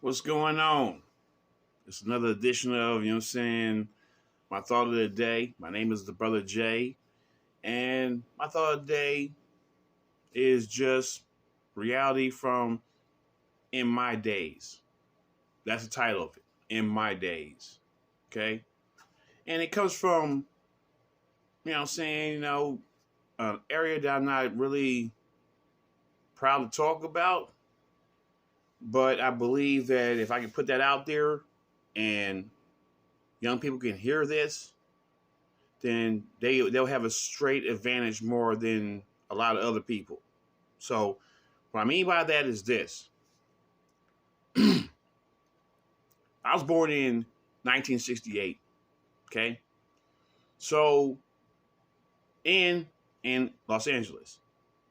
What's going on? It's another edition of, my thought of the day. My name is the Brother Jay, and my thought of the day is just reality from In My Days. That's the title of it, In My Days. Okay? And it comes from, an area that I'm not really proud to talk about, but I believe that if I can put that out there and young people can hear this, then they'll have a straight advantage more than a lot of other people. So what I mean by that is this: I was born in 1968. Okay, so in Los Angeles.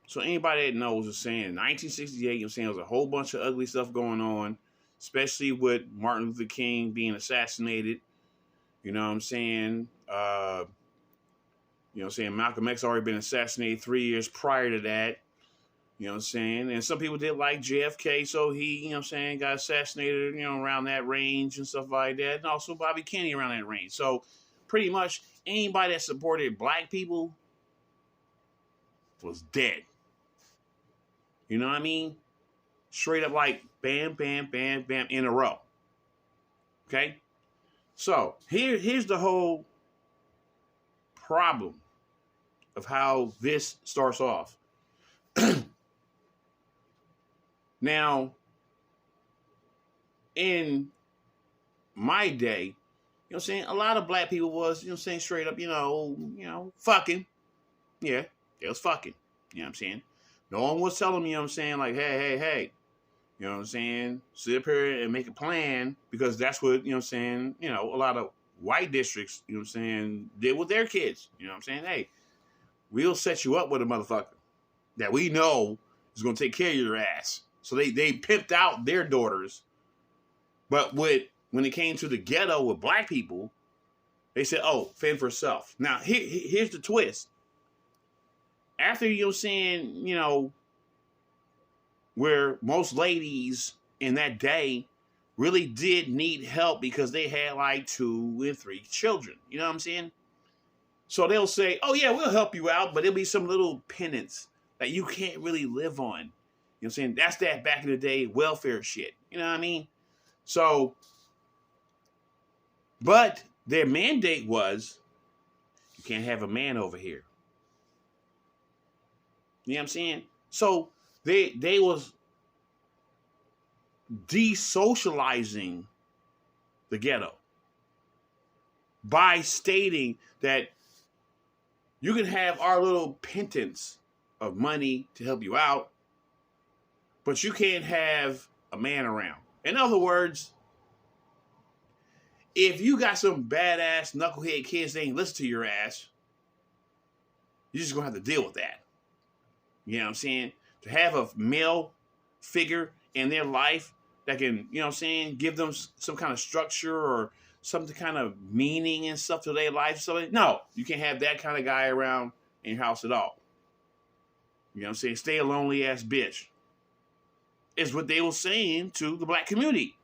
So anybody that knows is saying 1968, there's a whole bunch of ugly stuff going on, especially with Martin Luther King being assassinated. You know what I'm saying? Malcolm X already been assassinated 3 years prior to that. You know what I'm saying? And some people did like JFK, so he, got assassinated, around that range and stuff like that. And also Bobby Kennedy around that range. So pretty much anybody that supported black people was dead. You know what I mean? Straight up like bam, bam, bam, bam in a row. Okay? So here's the whole problem of how this starts off. Now, in my day, a lot of black people was, straight up, fucking. Yeah, they was fucking. You know what I'm saying? No one was telling me, like, hey. You know what I'm saying? Sit up here and make a plan because that's what, a lot of white districts, did with their kids. You know what I'm saying? Hey, we'll set you up with a motherfucker that we know is going to take care of your ass. So they pimped out their daughters. But when it came to the ghetto with black people, they said, oh, fend for self. Now, here's the twist. After, where most ladies in that day really did need help because they had like 2 and 3 children. You know what I'm saying? So they'll say, oh, yeah, we'll help you out, but it'll be some little penance that you can't really live on. You know what I'm saying? That's that back in the day welfare shit. You know what I mean? So, but their mandate was you can't have a man over here. You know what I'm saying? So they was desocializing the ghetto by stating that you can have our little pittance of money to help you out, but you can't have a man around. In other words, if you got some badass knucklehead kids that ain't listen to your ass, you're just gonna have to deal with that. You know what I'm saying? To have a male figure in their life that can, give them some kind of structure or some kind of meaning and stuff to their life. So no, you can't have that kind of guy around in your house at all. You know what I'm saying? Stay a lonely ass bitch. Is what they were saying to the black community.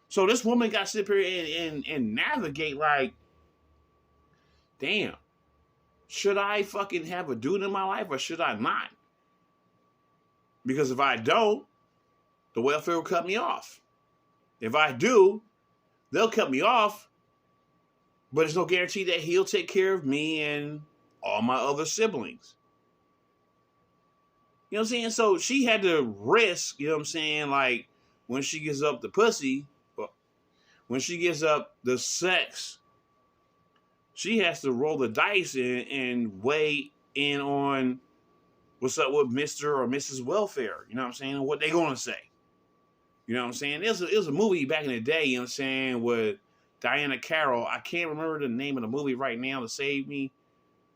So this woman got to sit here and navigate like, damn, should I fucking have a dude in my life or should I not? Because if I don't, the welfare will cut me off. If I do, they'll cut me off, but there's no guarantee that he'll take care of me and all my other siblings. You know what I'm saying? So she had to risk, like when she gives up the pussy, when she gives up the sex, she has to roll the dice and weigh in on what's up with Mr. or Mrs. Welfare. You know what I'm saying? And what they going to say. You know what I'm saying? It was a movie back in the day, you know what I'm saying, with Diana Carroll. I can't remember the name of the movie right now to save me,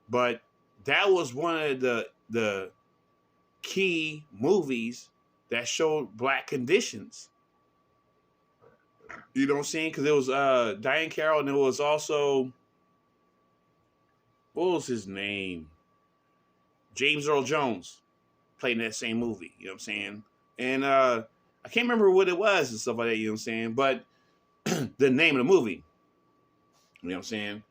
but that was one of the key movies that showed black conditions. You know what I'm saying? Because it was Diane Carroll, and it was also, what was his name? James Earl Jones played in that same movie. You know what I'm saying? And I can't remember what it was and stuff like that, you know what I'm saying? But the name of the movie, you know what I'm saying?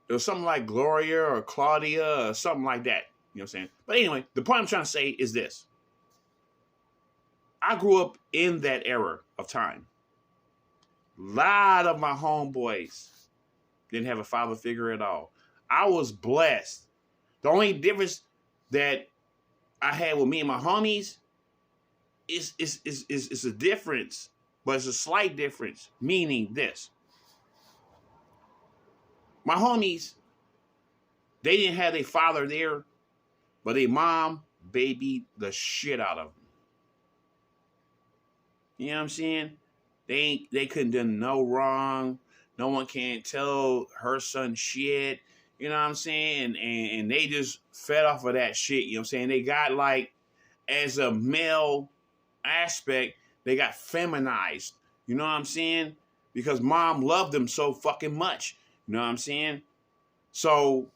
It was something like Gloria or Claudia or something like that, you know what I'm saying? But anyway, the point I'm trying to say is this. I grew up in that era of time. A lot of my homeboys didn't have a father figure at all. I was blessed. The only difference that I had with me and my homies is a difference, but it's a slight difference, meaning this. My homies, they didn't have their father there, but their mom babied the shit out of them. You know what I'm saying? They couldn't do no wrong. No one can tell her son shit. You know what I'm saying? And they just fed off of that shit. You know what I'm saying? They got like, as a male aspect, they got feminized. You know what I'm saying? Because mom loved them so fucking much. You know what I'm saying? So,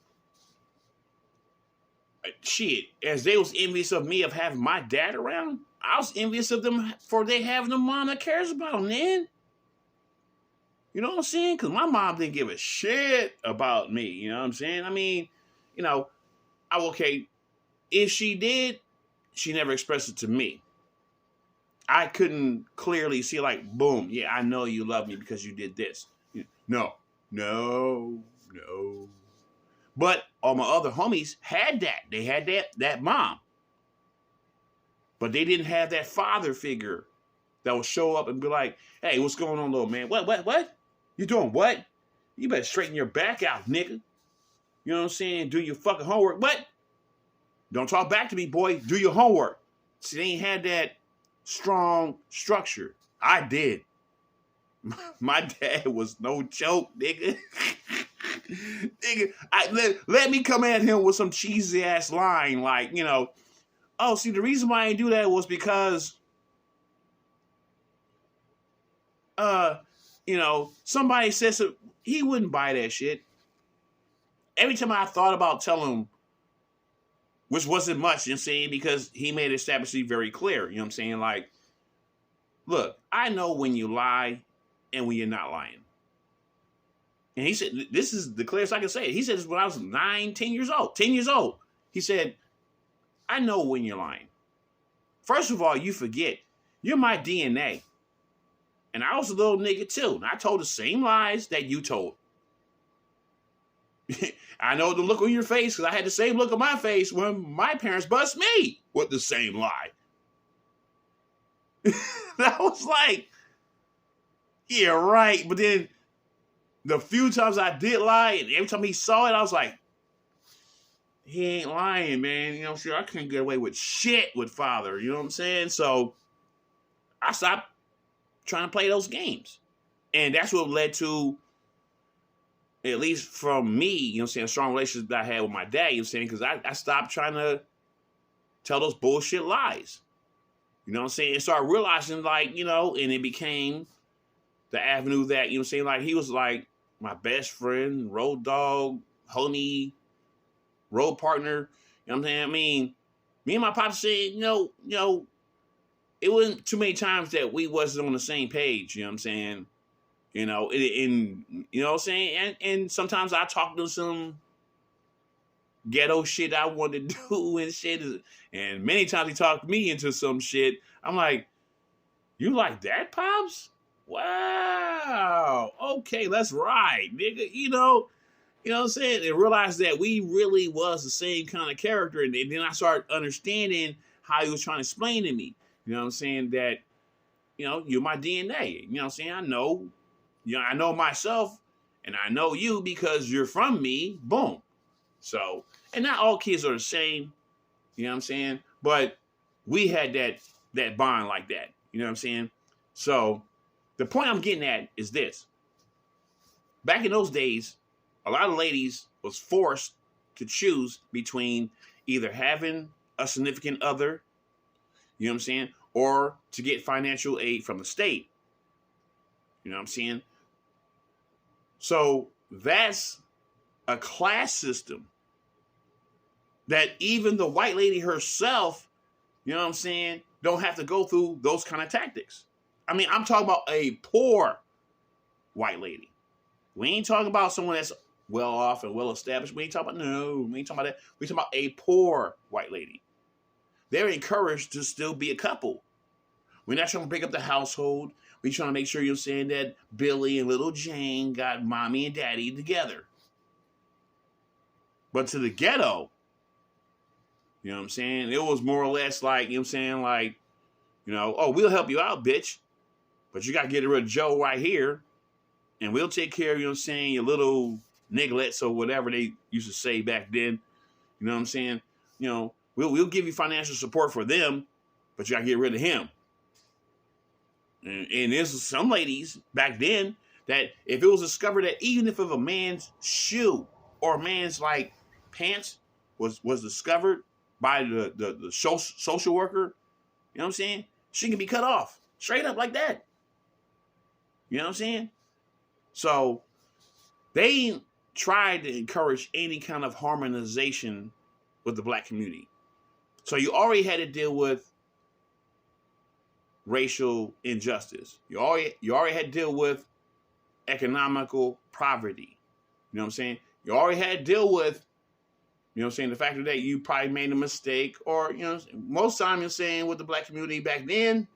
shit, as they was envious of me of having my dad around, I was envious of them for they having a mom that cares about them, man. You know what I'm saying? Because my mom didn't give a shit about me. You know what I'm saying? I mean, you know, okay, if she did, she never expressed it to me. I couldn't clearly see like, boom, yeah, I know you love me because you did this. No. But all my other homies had that. They had that mom. But they didn't have that father figure that would show up and be like, hey, what's going on, little man? What? You doing what? You better straighten your back out, nigga. You know what I'm saying? Do your fucking homework. What? Don't talk back to me, boy. Do your homework. See, they ain't had that strong structure. I did. My dad was no joke, nigga. Nigga, let me come at him with some cheesy ass line like, you know, oh, see, the reason why I didn't do that was because, you know, somebody says so. He wouldn't buy that shit. Every time I thought about telling him, which wasn't much, you know what I'm saying, because he made it establishly very clear, you know what I'm saying, like, look, I know when you lie and when you're not lying. And he said, this is the clearest I can say it. He said this when I was 10 years old. He said, I know when you're lying. First of all, you forget, you're my DNA. And I was a little nigga too. And I told the same lies that you told. I know the look on your face because I had the same look on my face when my parents bust me with the same lie. I was like, yeah, right. But then the few times I did lie, and every time he saw it, I was like, he ain't lying, man. You know what I'm saying? I couldn't get away with shit with father. You know what I'm saying? So I stopped trying to play those games. And that's what led to, at least from me, you know what I'm saying, a strong relationship that I had with my dad, you know what I'm saying? Because I stopped trying to tell those bullshit lies. You know what I'm saying? And started realizing, like, you know, and it became the avenue that, you know what I'm saying, like, he was like my best friend, road dog, homie, road partner. You know what I'm saying? I mean, me and my pops said, you know, it wasn't too many times that we wasn't on the same page, you know what I'm saying? You know, and you know what I'm saying? And sometimes I talk to some ghetto shit I wanted to do and shit. And many times he talked me into some shit. I'm like, you like that, Pops? Wow. Okay, let's ride, nigga. You know what I'm saying? And realized that we really was the same kind of character. And then I started understanding how he was trying to explain to me. You know what I'm saying? That, you know, you're my DNA. You know what I'm saying? I know myself and I know you because you're from me. Boom. So, and not all kids are the same. You know what I'm saying? But we had that bond like that. You know what I'm saying? So the point I'm getting at is this. Back in those days, a lot of ladies was forced to choose between either having a significant other, you know what I'm saying, or to get financial aid from the state. You know what I'm saying? So that's a class system that even the white lady herself, you know what I'm saying, don't have to go through those kind of tactics. I mean, I'm talking about a poor white lady. We ain't talking about someone that's well off and well established. We ain't talking about, no, we ain't talking about that. We talking about a poor white lady. They're encouraged to still be a couple. We're not trying to break up the household. We're trying to make sure, you're saying, that Billy and little Jane got mommy and daddy together. But to the ghetto, you know what I'm saying? It was more or less like, you know what I'm saying, like, you know, oh, we'll help you out, bitch. But you got to get rid of Joe right here. And we'll take care of, you know what I'm saying, your little nigglets or whatever they used to say back then. You know what I'm saying? You know, we'll give you financial support for them, but you got to get rid of him. And there's some ladies back then that if it was discovered that even if a man's shoe or a man's like pants was discovered by the social worker, you know what I'm saying? She can be cut off straight up like that. You know what I'm saying? So they tried to encourage any kind of harmonization with the black community. So you already had to deal with racial injustice. You already had to deal with economical poverty. You know what I'm saying? You already had to deal with, you know what I'm saying, the fact that you probably made a mistake, or, you know, most time you're saying with the black community back then,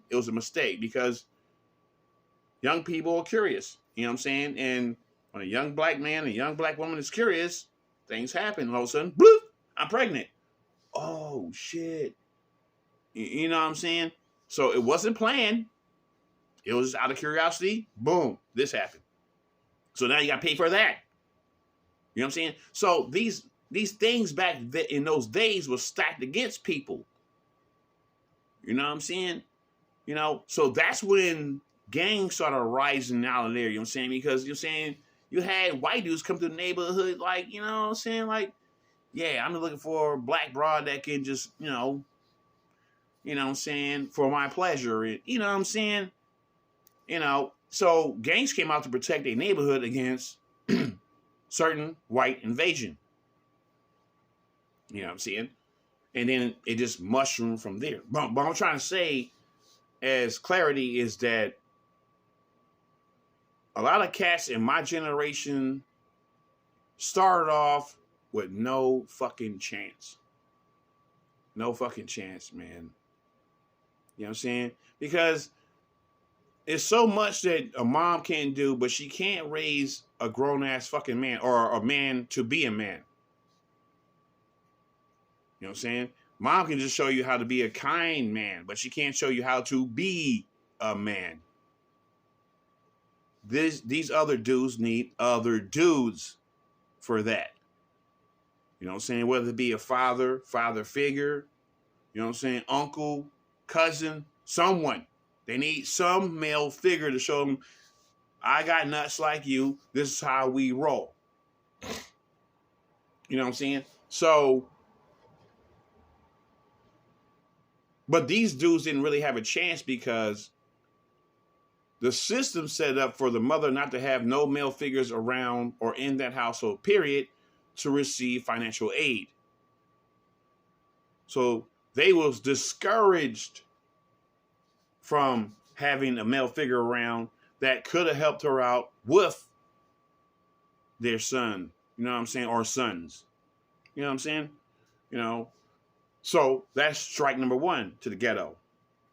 it was a mistake because young people are curious. You know what I'm saying? And when a young black man, a young black woman is curious, things happen. And all of a sudden, bloop, I'm pregnant. Oh, shit. You know what I'm saying? So it wasn't planned. It was out of curiosity. Boom, this happened. So now you got to pay for that. You know what I'm saying? So these things back in those days were stacked against people. You know what I'm saying? You know, so that's when gangs started rising out of there. You know what I'm saying? Because, you know what I'm saying, you had white dudes come to the neighborhood like, you know what I'm saying? Like, yeah, I'm looking for a black broad that can just, you know what I'm saying, for my pleasure. And, you know what I'm saying? You know, so gangs came out to protect their neighborhood against certain white invasion. You know what I'm saying? And then it just mushroomed from there. But what I'm trying to say as clarity is that a lot of cats in my generation started off with no fucking chance. No fucking chance, man. You know what I'm saying? Because it's so much that a mom can't do, but she can't raise a grown-ass fucking man or a man to be a man. You know what I'm saying? Mom can just show you how to be a kind man, but she can't show you how to be a man. These other dudes need other dudes for that. You know what I'm saying? Whether it be a father figure, you know what I'm saying, uncle, cousin, someone. They need some male figure to show them, I got nuts like you. This is how we roll. You know what I'm saying? So, but these dudes didn't really have a chance because the system set up for the mother not to have no male figures around or in that household, period, to receive financial aid. So they was discouraged from having a male figure around that could have helped her out with their son, you know what I'm saying, or sons. You know what I'm saying? You know, so that's strike number one to the ghetto.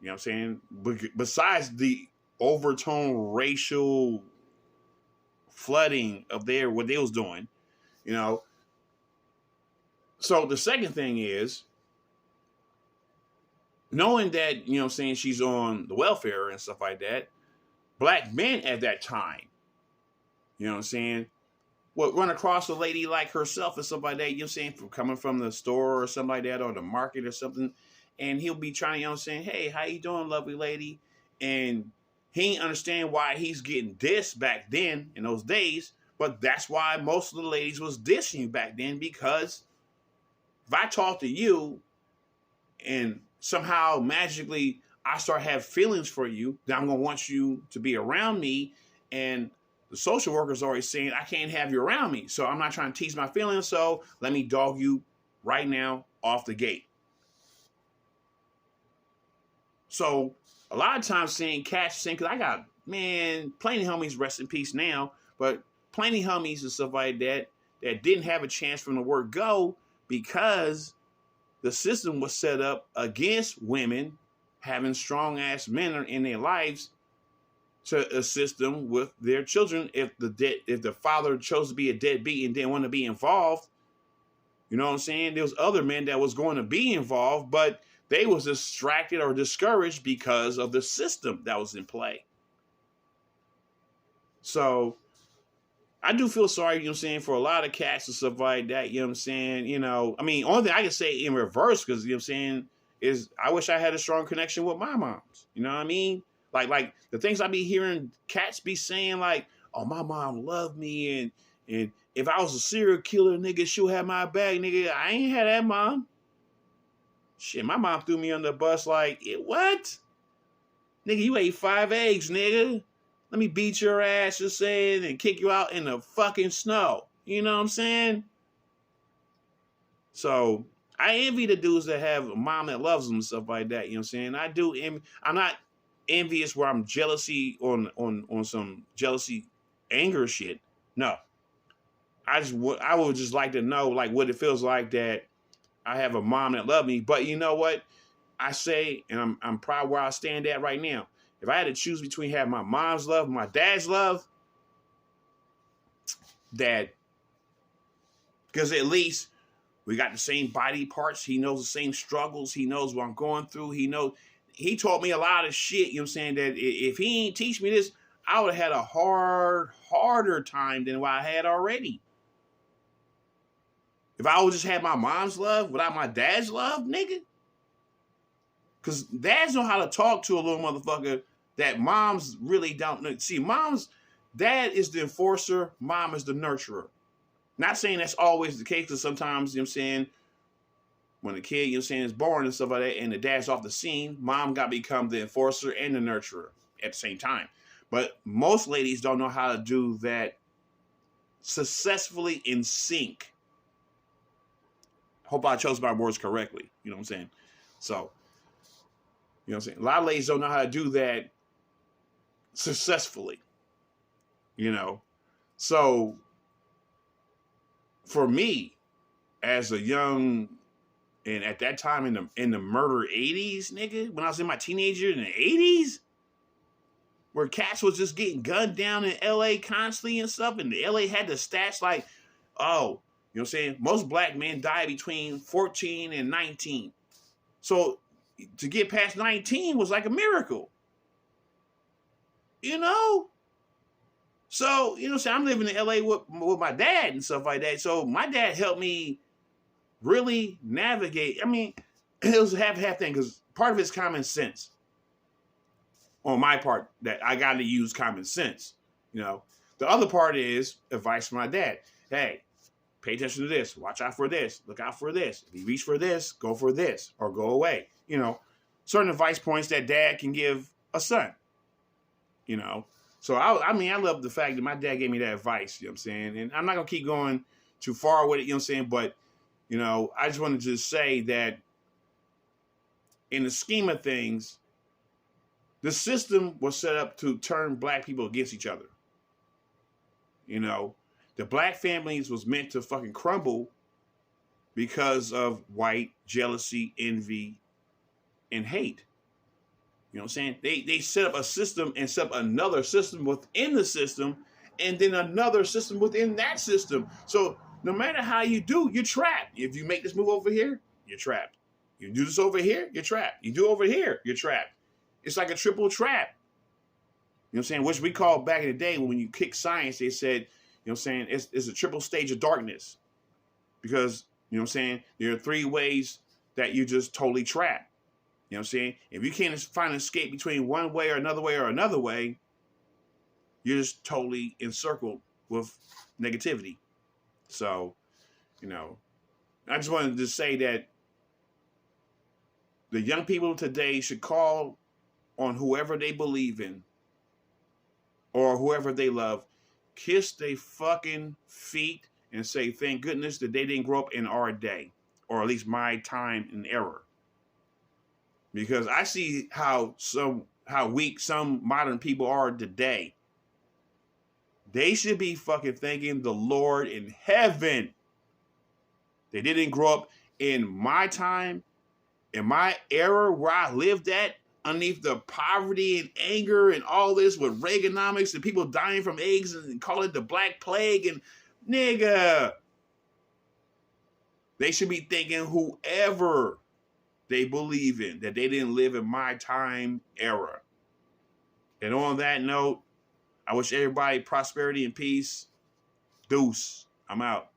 You know what I'm saying? Besides the overtone racial flooding of what they was doing, you know. So the second thing is, knowing that, you know what I'm saying, she's on the welfare and stuff like that, black men at that time, you know what I'm saying, would run across a lady like herself and stuff like that, you know what I'm saying, coming from the store or something like that, or the market or something, and he'll be trying to, you know what I'm saying, hey, how you doing, lovely lady? And he ain't understand why he's getting dissed back then in those days, but that's why most of the ladies was dissing you back then, because if I talk to you and somehow magically I start have feelings for you, then I'm going to want you to be around me. And the social worker's already saying, I can't have you around me. So I'm not trying to tease my feelings. So let me dog you right now off the gate. So a lot of times seeing cats saying, because I got, man, plenty homies, rest in peace now, but plenty homies and stuff like that that didn't have a chance from the word go because the system was set up against women having strong ass men in their lives to assist them with their children if the father chose to be a deadbeat and didn't want to be involved. You know what I'm saying? There was other men that was going to be involved, but they was distracted or discouraged because of the system that was in play. So I do feel sorry, you know what I'm saying, for a lot of cats and stuff like that, you know what I'm saying? You know, I mean, only thing I can say in reverse, because, you know what I'm saying, is I wish I had a strong connection with my moms. You know what I mean? Like the things I be hearing cats be saying, like, oh, my mom loved me, and if I was a serial killer, nigga, she'll have my back, nigga. I ain't had that mom. Shit, my mom threw me on the bus like, what? Nigga, you ate 5 eggs, nigga. Let me beat your ass, just saying, and kick you out in the fucking snow. You know what I'm saying? So I envy the dudes that have a mom that loves them and stuff like that. You know what I'm saying? I do. I'm not envious where I'm jealousy on some jealousy, anger shit. No, I would just like to know like what it feels like that I have a mom that loves me. But you know what? I say, and I'm proud where I stand at right now. If I had to choose between having my mom's love and my dad's love, dad, because at least we got the same body parts. He knows the same struggles. He knows what I'm going through. He taught me a lot of shit, you know what I'm saying, that if he ain't teach me this, I would have had a harder time than what I had already. If I would just have my mom's love without my dad's love, nigga. Because dads know how to talk to a little motherfucker that moms really don't know. See, dad is the enforcer, mom is the nurturer. Not saying that's always the case, because sometimes, you know what I'm saying, when the kid, you know what I'm saying, is born and stuff like that, and the dad's off the scene, mom got to become the enforcer and the nurturer at the same time. But most ladies don't know how to do that successfully in sync. Hope I chose my words correctly. You know what I'm saying? So, you know what I'm saying? A lot of ladies don't know how to do that successfully. You know? So, for me, as a young, and at that time in the murder 80s, nigga, when I was in my teenager in the 80s, where cats was just getting gunned down in LA constantly and stuff, and the LA had the stats like, oh, you know what I'm saying? Most black men die between 14 and 19. So to get past 19 was like a miracle. You know? So, you know what I'm saying? I'm living in LA with my dad and stuff like that. So my dad helped me really navigate. I mean, it was a half thing, because part of it's common sense. On my part, that I got to use common sense. You know? The other part is advice from my dad. Hey, pay attention to this. Watch out for this. Look out for this. If you reach for this, go for this, or go away. You know, certain advice points that dad can give a son. You know, so I mean, I love the fact that my dad gave me that advice. You know what I'm saying? And I'm not gonna keep going too far with it. You know what I'm saying? But you know, I just wanted to say that in the scheme of things, the system was set up to turn black people against each other. You know, the black families was meant to fucking crumble because of white jealousy, envy, and hate. You know what I'm saying? They set up a system and set up another system within the system, and then another system within that system. So no matter how you do, you're trapped. If you make this move over here, you're trapped. You do this over here, you're trapped. You do over here, you're trapped. It's like a triple trap. You know what I'm saying? Which we call back in the day when you kick science, they said, you know what I'm saying, it's a triple stage of darkness. Because, you know what I'm saying, there are 3 ways that you just totally trapped. You know what I'm saying? If you can't find an escape between one way or another way, you're just totally encircled with negativity. So, you know, I just wanted to say that the young people today should call on whoever they believe in or whoever they love, kiss their fucking feet and say, thank goodness that they didn't grow up in our day, or at least my time and era. Because I see how how weak some modern people are today. They should be fucking thanking the Lord in heaven. They didn't grow up in my time, in my era where I lived at, underneath the poverty and anger and all this with Reaganomics and people dying from AIDS and call it the Black Plague and nigga. They should be thanking whoever they believe in, that they didn't live in my time era. And on that note, I wish everybody prosperity and peace. Deuce. I'm out.